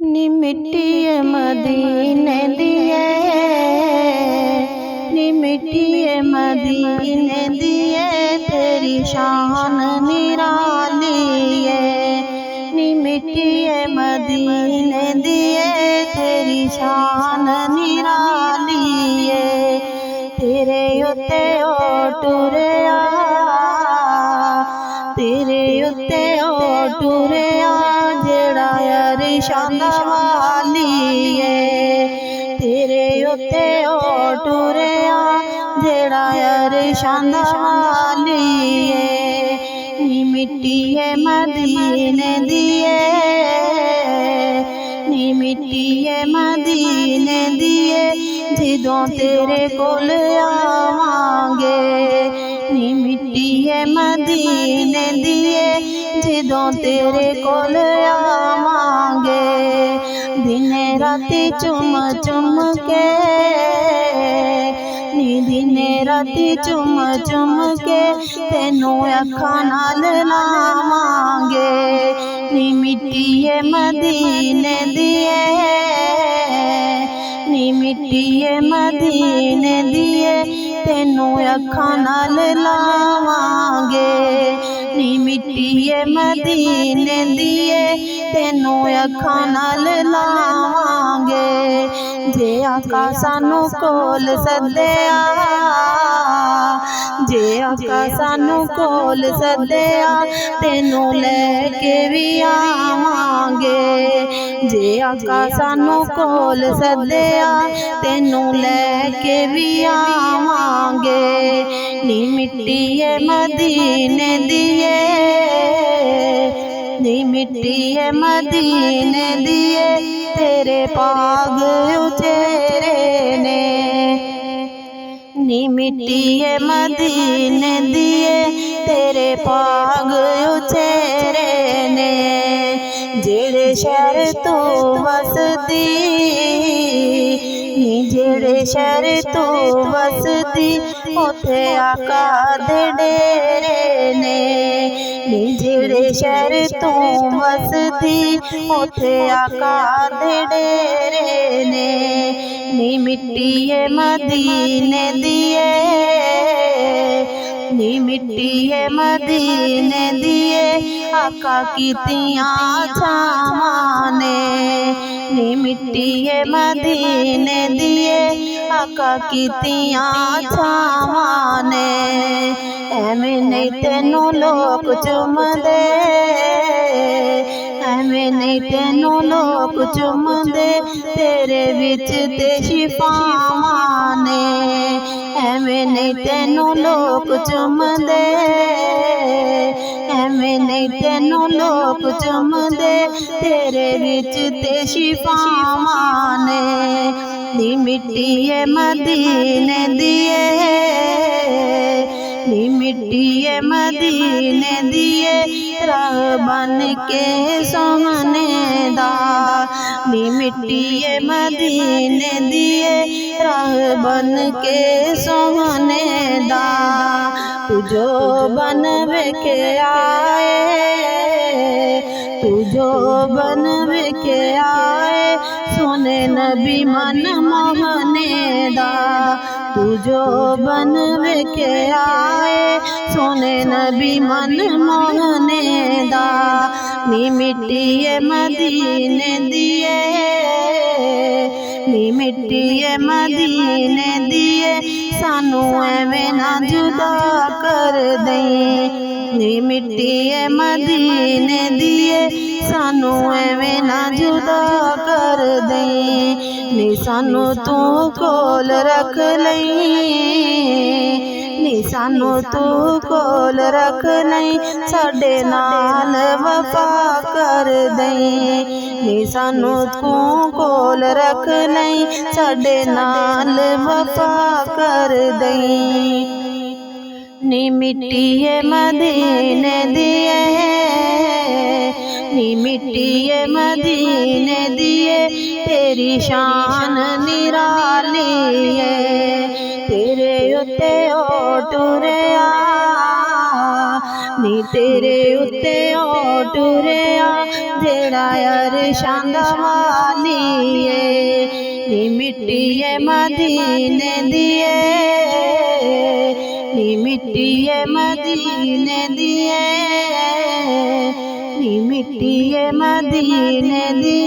नी मिट्टी मदीने दिए, नी मिट्टी मदीने दिए, तेरी शान निराली है। नी मिट्टी मदीने दिए, तेरी शान निराली है। तेरे उत्ते ओ टुरिया, तेरे उत्ते ओ टुरिया, जेड़ा अरशां दा वाली है। तेरे उत्ते ओ टुरिया, जेड़ा अरशां दा वाली है। नी मिट्टी है मदीने दिए, नी मिट्टी है मदीने दिए, जिदों तेरे कोल आवांगे। नी मिट्टी है मदीने दिए, जिदों तेरे कोल आवांगे। दिने राती चुम चुम के, नी दिने राती चुम चुम के, तेनू अखां नाल लावांगे। नी मिट्टी है मदीने दिए, नी मिट्टी है मदीने दिए, तेनू अखां नाल लावांगे। नी मिट्टी है मदीने दिए, तेनू अखां नाल लावांगे। जे आका सानू कोल सद्दिया, जे आका सानू कोल सद्दिया, तेनू लैके भी आवांगे। जे आका सानू कोल सद्दिया, तेनू लैके भी आवांगे। नी मिट्टी है मदीने दिए, नी मिट्टी है मदीने दिए, तेरे पाग उचेरे ने। नी मिट्टी है मदीने दिए, तेरे पाग उचेरे ने। जेड़े शहर तू वसदी, नी जेड़े शहर तू वसदी, उथे आका दे डेरे ने। नी जेड़े शहर तू वसदी, उथे आका दे डेरे ने। नी मिट्टी है मदीने दिए, नी मिट्टी है मदीने दिए, आका कीतियां छावां ने। नी मिट्टी है मदीने दिए, आका कीतियां छावां ने। एवें नहीं तेनू लोग चुमदे, एवें नहीं तेनू लोग चुमदे, तेरे विच ते शिफावां ने। एवें नहीं तेनू लोग चुमदे, एवें नहीं तेनू लोग चुमदे, तेरे विच ते शिफावां ने। नी मिट्टी है मदीने दिए, नी मिट्टी है मदीने दिए, राह बन के सोहने दा। नी मिट्टी है मदीने दिए, राह बन के सोहने दा। तुझो बन के आए, तुझो बन के आए, सोने नबी मन मोहने दा। तुझो बन के आए, सोने नबी मन मोहने दा। नी मिट्टी है मदीने दिए, नी मिट्टी है मदीने दिए, सानू एवें ना जुदा कर दई। नी मिट्टी है मदीने दिए, सानू एवें ना जुदा कर दई। नी सानू तू कोल रख लई, नी सानू तू कोल रख लई, साडे नाल वफा कर दई। नी सानू तू कोल रख लई, साडे नाल वफा कर दई। नी मिट्टी है मदीने दिए, नी मिट्टी है मदीने दिए, तेरी शान निराली है। तेरे उत्ते ओ टुरिया, नी नी तेरे उत्ते ओ टुरिया जेड़ा अरशां दा वाली है। नी मिट्टी है मदीने दी नी मिट्टी है मदीने दी नी मिट्टी है मदीने दी